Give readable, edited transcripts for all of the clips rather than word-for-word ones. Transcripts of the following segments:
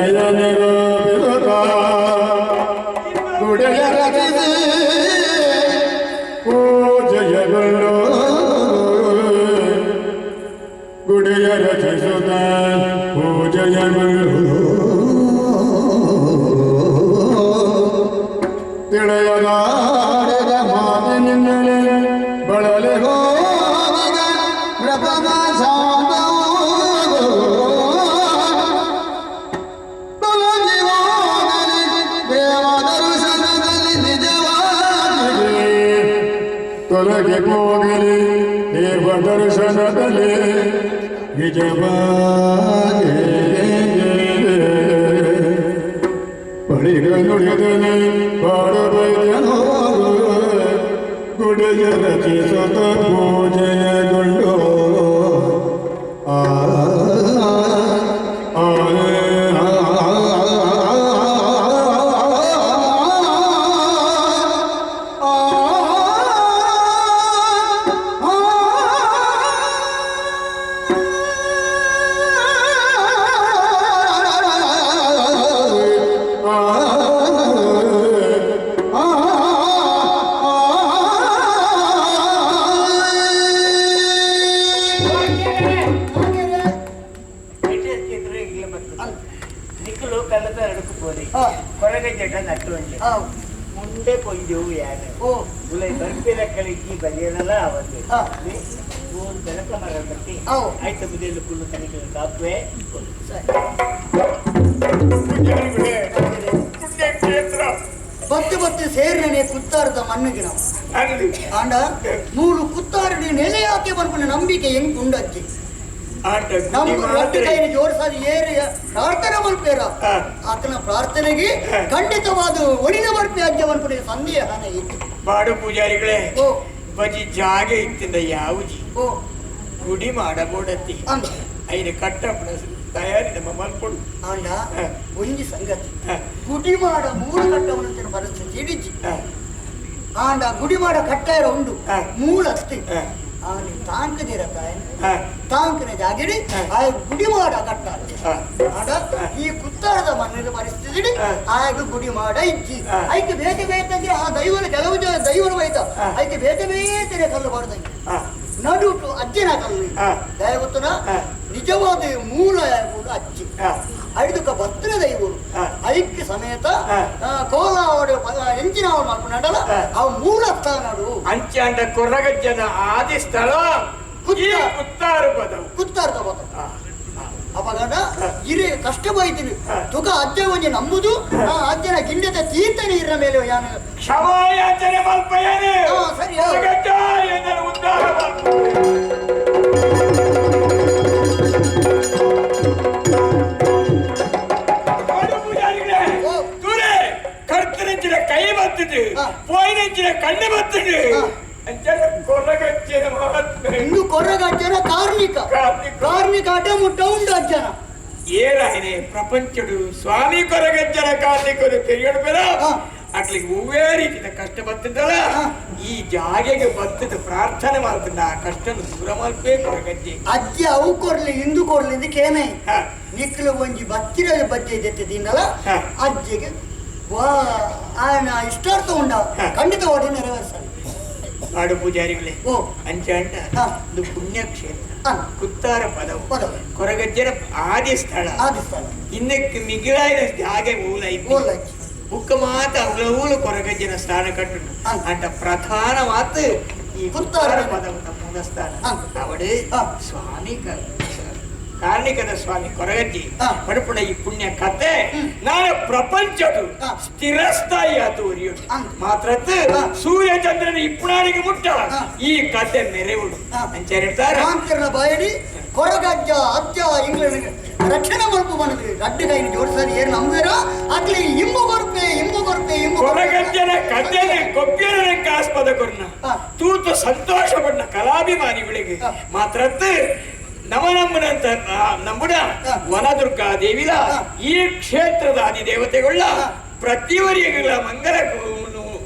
ನಯನರು ಗುಡೆಯ ರಚಿಸಿ ಪೂಜೆಯಗಳು ಗುಡೆಯ ರಚಿಸುತ್ತ ಪೂಜೆಯಗಳು ತಿಳಿಯದಾರದ ಮಾತಿನಿಂದಲೇ ಬಳಲೆ ಹೋದ ಪ್ರಭಮ ತೊಲಗಿ ಹೋಗಲಿ ದೇವ ದರ್ಶನದಲ್ಲಿ ನಿಜವಾಗಿ ಪಡಿಗ ನುಡಿದನೆ ಪಾಡಬೈದನೋ ಗುಡಿಯ ರಚಿಸುತ್ತ ಪೂಜೆಯಗೊಂಡು ಮುಂದೆ ಕೊಂಜವು ಯಾರು ಉಲೈ ಬರ್ಪಿರ ಕಲಿಕ್ಕಿ ಬಲಿಯನಲ್ಲ ಅವತ್ತು ಬೆಳಕ ಮರ ಕಟ್ಟಿ ಆಯ್ತು ಬುದಿಯಲ್ಲಿ ಕುಳ್ಳು ತನಿಖೆ ಕಾಪುವೆ பத்து சேர்னே குத்தாரத மண்ணுக்கு ஆண்டா மூணு குத்தாரடி நிலையாக்கி ಬರ್ಕೊಂಡ ನಂಬಿಕೆ ಹೆಂಗ್ ಉಂಡಚ್ಚಿ ನಮ್ಮ ಕೈನ ಜೋಡಿಸಾದ ಏರಿ ಪ್ರಾರ್ಥನೆ ಮಲ್ಪೇರ ಆತನ ಪ್ರಾರ್ಥನೆಗೆ ಖಂಡಿತವಾದ ಒಡಿನ ಮಲ್ಪೆ ಅಜ್ಜ ಮಲ್ಪನೆ ಸಂದೇಹ ಇತ್ತು ಬಾಡು ಪೂಜಾರಿಗಳೇ ಬಜಿ ಜಾಗೆ ಇತ್ತಿಂದ ಯಾವುಜಿ ಗುಡಿ ಮಾಡಬೋಡತ್ತಿ ಐನ ಕಟ್ಟಪ್ಪನ ತಯಾರಿ ನಮ್ಮ ಮಲ್ಕೊಡು ಆಂಡ ಒಂಜಿ ಸಂಗತಿ ಗುಡಿ ಮಾಡ ಮೂರು ಕಟ್ಟವನ ಪರಿಸ್ಥಿತಿ ಇಡಿಜಿ ಆಂಡ ಗುಡಿ ಮಾಡ ಕಟ್ಟಾಯ ಉಂಡು ಮೂಲ ಅಸ್ತಿ ಅವನಿಗೆ ತಾಂಕದಿರತ್ತಾಯ ತಾಂಕನ ಜಾಗಿಡಿ ಆ ಗುಡಿ ಮಾಡ ಕಟ್ಟಾರೆ ಆಡ ಈ ಕುತ್ತಾರದ ಮಣ್ಣಿನ ಪರಿಸ್ಥಿತಿ ಆಗ ಗುಡಿ ಮಾಡ ಇಜ್ಜಿ ಐಕೆ ಬೇತೆ ಬೇತಂದ್ರೆ ಆ ದೈವನ ಕೆಲವು ದೈವನ ಬೈತ ಐಕೆ ಬೇತೆ ಬೇತನೆ ಕಲ್ಲು ಬಾರ್ದಂಗೆ ನಡುಟು ಅಜ್ಜನ ಕಲ್ಲು ದಯಗೊತ್ತನ ನಿಜವಾದ ಮೂಲ ಅಜ್ಜಿ ಐದಕ್ಕ ಭದ್ರ ದೈವರು ಐಕ್ಯ ಸಮೇತ ಕೋಲಾವಡು ಎಂಚಿನ ಮಾಡ್ಕೊಂಡಲ್ಲ ಅವ ಮೂಲ ಸ್ಥಾನಡು ಅಂಚಾಂಡ ಕೊರಗಜ್ಜನ ಆದಿ ಸ್ಥಳ ಕುತ್ತಾರದ ಪದ ಅಪಗಡ ಇರೇ ಕಷ್ಟ ಬೈತೀನಿ ತುಕ ಅಜ್ಜ ಒಂಜಿ ನಂಬುದು ಅಜ್ಜನ ಗಿಂಡದ ತೀರ್ಥ ನೀರಿನ ಮೇಲೆ ಯಾನ ಕ್ಷಮಾಯಾಚನೆ ಮಲ್ಪಯನೆ ಸರಿ ಉದ್ಧಾರ ಕರ್ತನೆಂಚಿನ ಕೈ ಬತ್ತಿட்டு போயினெஞ்சின ಕಣ್ಣು ಬತ್ತಿட்டு ಕೊರಗಜ್ಜನ ಮಹಾತ್ಮೆ ಇನ್ನು ಕೊರಗಜ್ಜನ ಕಾರ್ಮಿಕ ಅಡ್ಡ ಮುಟ್ಟ ಉಂಡು ಅಜ್ಜನ ಏರಾಯನೆ ಪ್ರಪಂಚಡು ಸ್ವಾಮಿ ಕೊರಗಜ್ಜನ ಕಾರ್ಮಿಕರು ತೆರೆಯಡು ಬೇಡ ಅಟ್ಲಿಗೆ ಹೂವೇ ರೀತಿಯ ಕಷ್ಟ ಬತ್ತಿದ್ದಲ್ಲ ಈ ಜಾಗೆಗೆ ಬತ್ತಿದ ಪ್ರಾರ್ಥನೆ ಮಾಡ್ತಿದ್ದ ಆ ಕಷ್ಟನು ದೂರ ಮಾಡ್ಬೇಕು ಕೊರಗಜ್ಜೆ ಅಜ್ಜಿ ಅವು ಕೊರ್ಲಿ ಇಂದು ಕೊರ್ಲಿ ಇದಕ್ಕೇನೆ ನಿಕ್ಲು ಒಂಜಿ ಬತ್ತಿರ ಬಜ್ಜೆ ಜೊತೆದಿಂದಲ್ಲ ಅಜ್ಜಿಗೆ ಇಷ್ಟಾರ್ಥ ಉಂಡ ಖಂಡಿತವಾಗಿ ನೆರವೇರಿಸಲಿ ಮಾಡು ಪೂಜಾರಿಗಳೇ ಅಂಚ ಅಂಟ ಇದು ಪುಣ್ಯಕ್ಷೇತ್ರ ಕುತ್ತಾರ ಪದವು ಕೊರಗಜ್ಜನ ಆದಿ ಸ್ಥಳ ಇನ್ನಕ್ಕೆ ಮಿಗಿಲಾಯಿನ ಜಾಗೆ ಮೂಲ ಬುಕ್ಕ ಮಾತ ಅವಳವೂಲು ಕೊರಗಜ್ಜನ ಸ್ಥಾನ ಕಟ್ಟು ಅಂಟ ಪ್ರಧಾನ ಮಾತು ಈ ಕುತ್ತಾರ ಪದವ ಮೂಲ ಸ್ಥಾನ ಅವಡೆ ಸ್ವಾಮಿ ಕಾರ್ಣಿಕದ ಸ್ವಾಮಿ ಕೊರಗಜ್ಜಿ ಪಡುಪುಣ ಈ ಪುಣ್ಯ ಕತೆ ನಾನು ಪ್ರಪಂಚದು ಸ್ಥಿರಸ್ಥಾಯಿ ಆತು ಉರಿಯುಡು ಮಾತ್ರತ್ ಸೂರ್ಯ ಚಂದ್ರನ ಇಪ್ಪುಣಾರಿಗೆ ಮುಟ್ಟ ಈ ಕತೆ ನೆರೆವುಡು ಅಂಚ ಹೇಳ್ತಾರೆ ಬಾಯಡಿ ಕೊರಗಜ್ಜ ಅಜ್ಜ ಇಂಗ್ಲೆಂಡ್ ರಕ್ಷಣೆ ಮಲ್ಪು ಬಂದ್ರಿ ರಡ್ಡು ಕೈನ ಜೋಡಿಸಲಿ ಏನ್ ನಂಬೇರ ಅದ್ಲಿ ಇಂಬು ಬರ್ಪೆ ಕೊರಗಜ್ಜನ ಕಥೆನೆ ಕೊಪ್ಪಿನ ಆಸ್ಪದ ಕೊರ್ನ ತೂತು ಸಂತೋಷ ಪಡ್ನ ಕಲಾಭಿಮಾನಿಗಳಿಗೆ ಮಾತ್ರತ್ ನಮ್ಮನಂಬನಂತ ನಂಬುಡ ವನದುರ್ಗಾ ದೇವಿಲ ಈ ಕ್ಷೇತ್ರದ ಆದಿ ದೇವತೆಗಳ ಪ್ರತಿವರಿಗಳ ಮಂಗಲ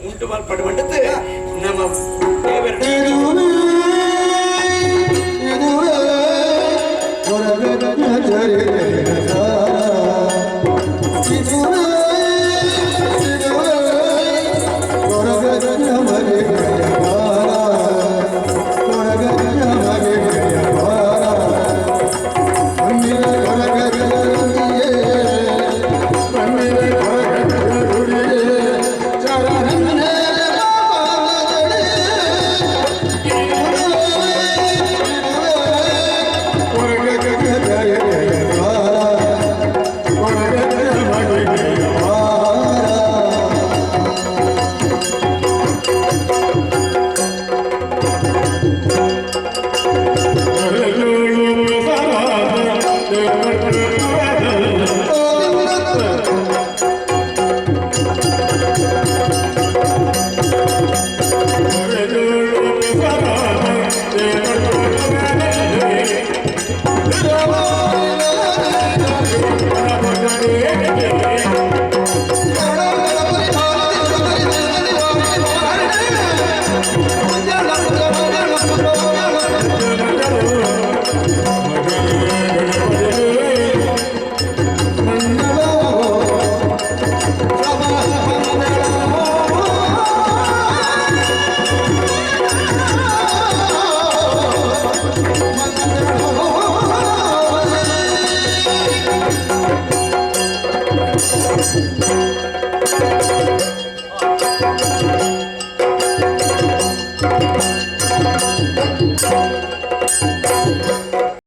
ಉಂಟು ಮಲ್ಪಡುವಂಥದ್ದು ನಮ್ಮ ದೇವರ ಮಂಗಳ